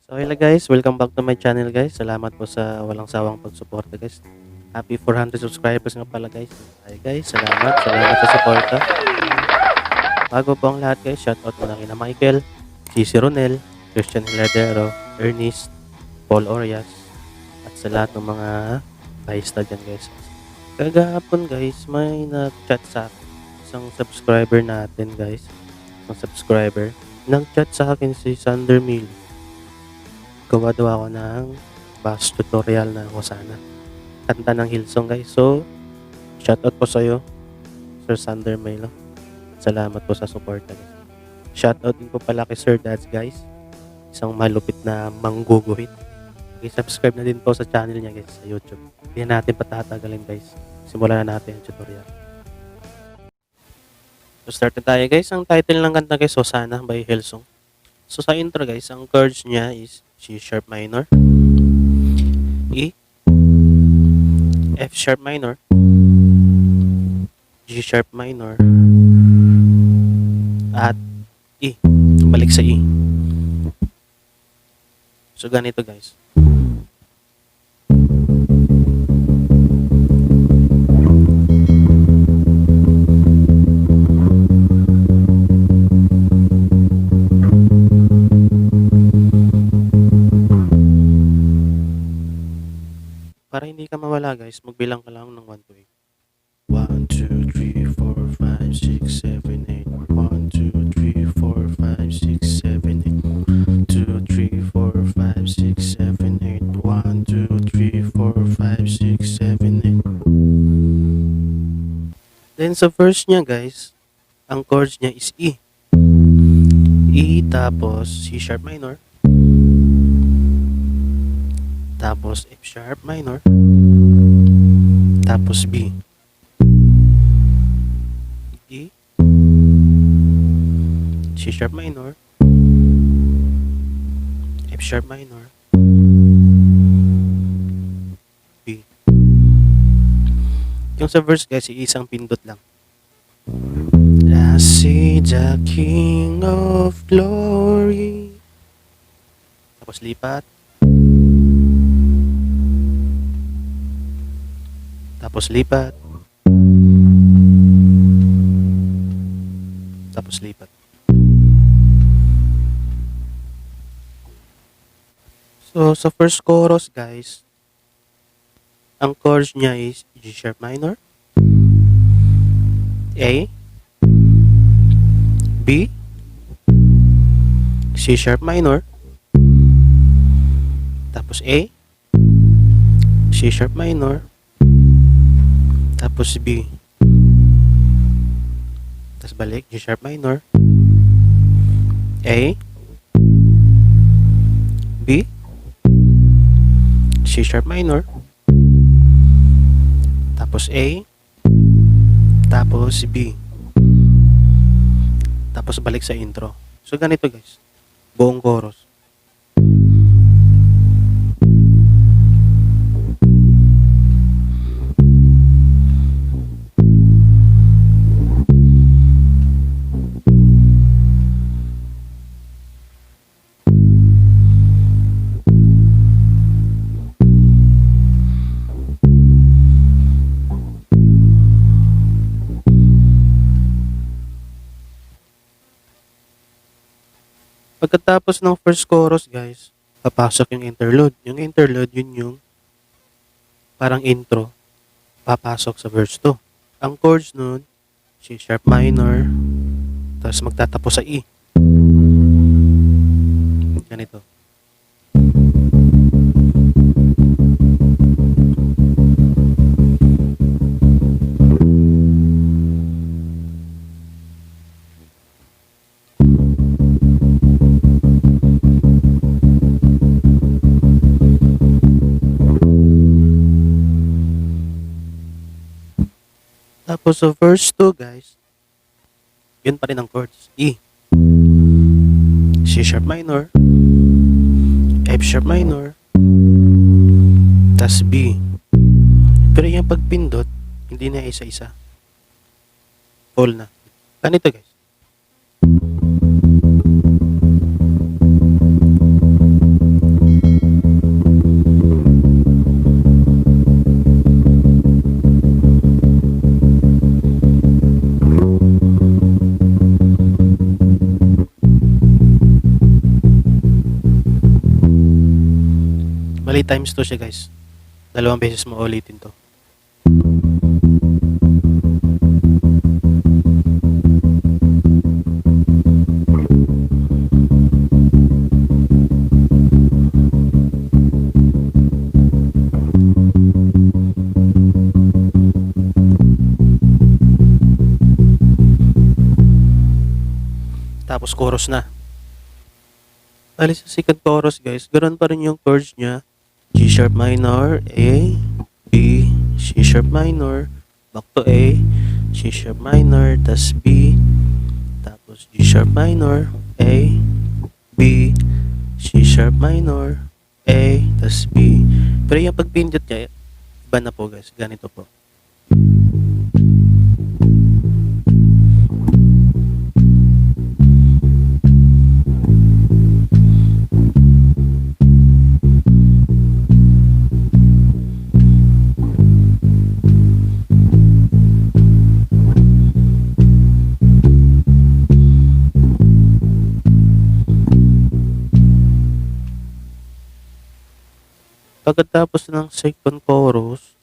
So hello guys, welcome back to my channel guys. Salamat po sa walang sawang pagsuporta guys. Happy 400 subscribers nga pala guys. Ay guys, salamat sa suporta. Bago po ang lahat guys, shoutout muna kina Michael, Cici Ronel, Christian Hiladero, Ernest, Paul Orias, at sa lahat ng mga bayista dyan guys. Kagahapon guys, may nag-chat sa akin. Isang subscriber natin guys. Isang subscriber. Nag-chat sa akin si Sander Mill. Gawa daw ako ng bass tutorial na Hosanna. Kanta ng Hillsong guys. So, shoutout po sa'yo, Sir Sander Milo. Salamat po sa suporta guys. Shoutout din po pala kay Sir Dads guys. Isang malupit na mangguguhit. Okay, subscribe na din po sa channel niya guys sa YouTube. Hindi natin patatagalin guys. Simulan na natin ang tutorial. So, start na tayo guys. Ang title ng kanta guys, Hosanna by Hillsong. So, sa intro guys, ang chords niya is C sharp minor, E, F sharp minor, G sharp minor, at E. Balik sa E. So, ganito guys. Para hindi ka mawala guys, magbilang ka lang ng 1 to 8. 1, 2, 3, 4, 5, 6, 7, 8. 1, 2, 3, 4, 5, 6, 7, 8. 2, 3, 4, 5, 6, 7, 8. 1, 2, 3, 4, 5, 6, 7, 8. Then sa verse niya guys, ang chords niya is E. E tapos C sharp minor. Tapos F sharp minor, tapos B, E, C sharp minor, F sharp minor, B. Yung sa verse guys, isang pindot lang. I see the King of Glory. Tapos lipat. Tapos lipat. Tapos lipat. So, sa first chorus, guys, ang chords niya is G sharp minor, A, B, C sharp minor, tapos A, C sharp minor, tapos B, tapos balik G sharp minor, A, B, C sharp minor, tapos A, tapos B, tapos balik sa intro. So ganito guys, buong chorus. Pagkatapos ng first chorus, guys, papasok yung interlude. Yung interlude, yun yung parang intro, papasok sa verse 2. Ang chords nun, C sharp minor, tapos magtatapos sa E. Ganito. Tapos sa verse 2 guys, yun pa rin ang chords. E, C sharp minor, F sharp minor, tas B. Pero yung pagpindot, hindi na isa-isa. Full na. Ganito guys. Bali times 2 siya guys. Dalawang beses mo ulitin to. Tapos chorus na. Bali sa second chorus guys, ganoon pa rin yung chords niya. G sharp minor, A, B, C sharp minor, back to A, C sharp minor, tas B, tapos G sharp minor, A, B, C sharp minor, A, tas B. Pero yung pagpindot niya, iba na po guys, ganito po. Pagkatapos ng second chorus,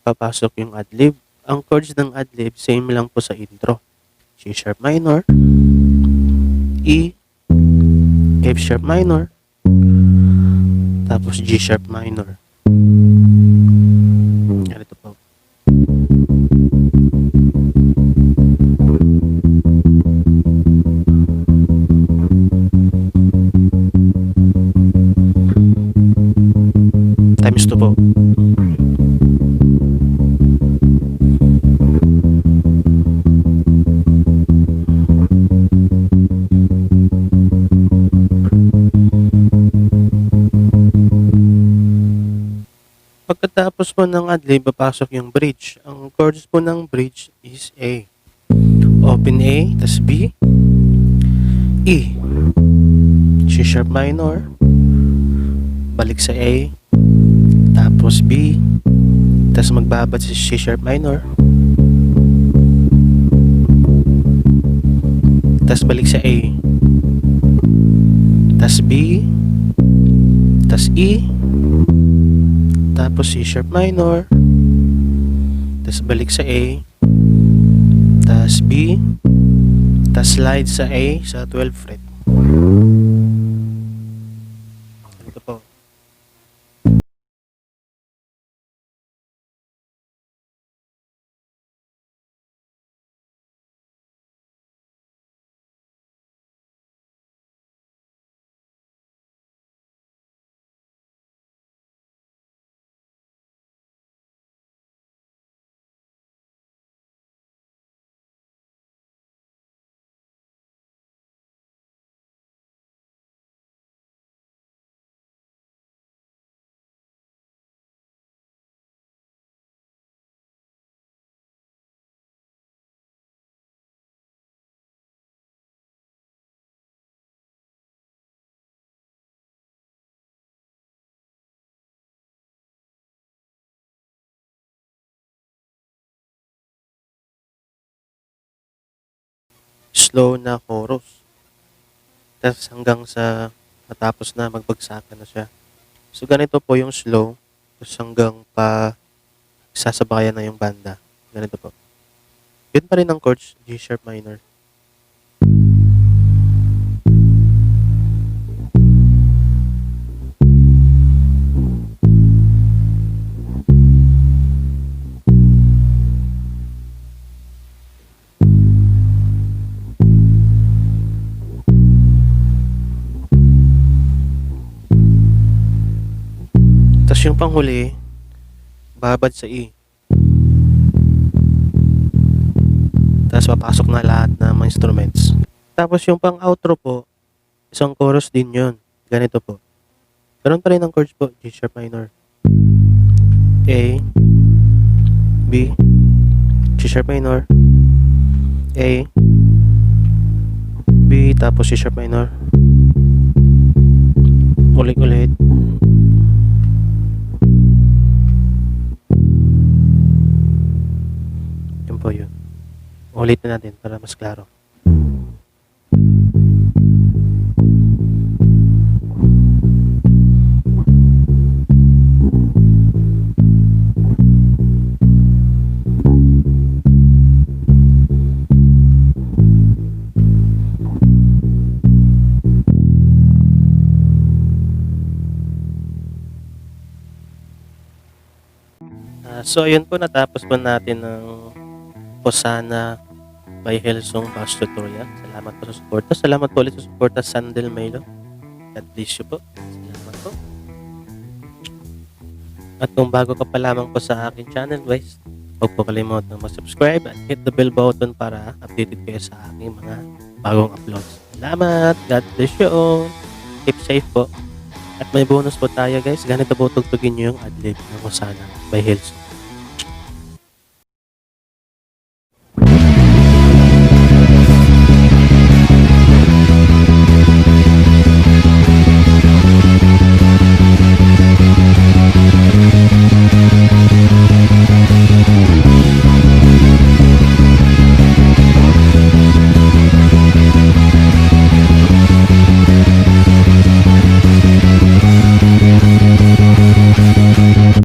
papasok yung adlib. Ang chords ng adlib, same lang po sa intro. C sharp minor, E, F sharp minor, tapos G sharp minor. Ganito po. Times 2 po. Pagkatapos po ng adlib, papasok yung bridge. Ang chords po ng bridge is A. Open A, tas B, E, C sharp minor, balik sa A, tapos B, tas magbabad sa C sharp minor, tas balik sa A, tas B, tas E, tapos C sharp minor, tas balik sa A, tas B, tas slide sa A sa 12th fret. Ito po. Slow na chorus. Tapos hanggang sa matapos na, magbagsakan na siya. So ganito po yung slow. Tapos hanggang pa sasabayan na yung banda. Ganito po. Yun pa rin ang chords, G sharp minor. Tapos yung panghuli, babad sa E. Tapos papasok na lahat ng mga instruments. Tapos yung pang outro po, isang chorus din yun. Ganito po. Karoon pa rin ang chords po, G sharp minor, A, B, G sharp minor, A, B, tapos C sharp minor. Ulit-ulit. Yun po yun. Ulitin natin para mas klaro. So ayun po, natapos po natin ng Hosanna by Hillsong Bash Tutorial. Salamat po sa suporta. Salamat po ulit sa suporta, Sandel Melo. God bless you po. Salamat po. At kung bago ka pa lamang po sa aking channel guys, huwag po kalimutang mag-subscribe at hit the bell button para updated kayo sa aking mga bagong uploads. Salamat! God bless you all! Keep safe po. At may bonus po tayo guys. Ganito po tugtugin nyo yung adlib ng Hosanna by Hillsong.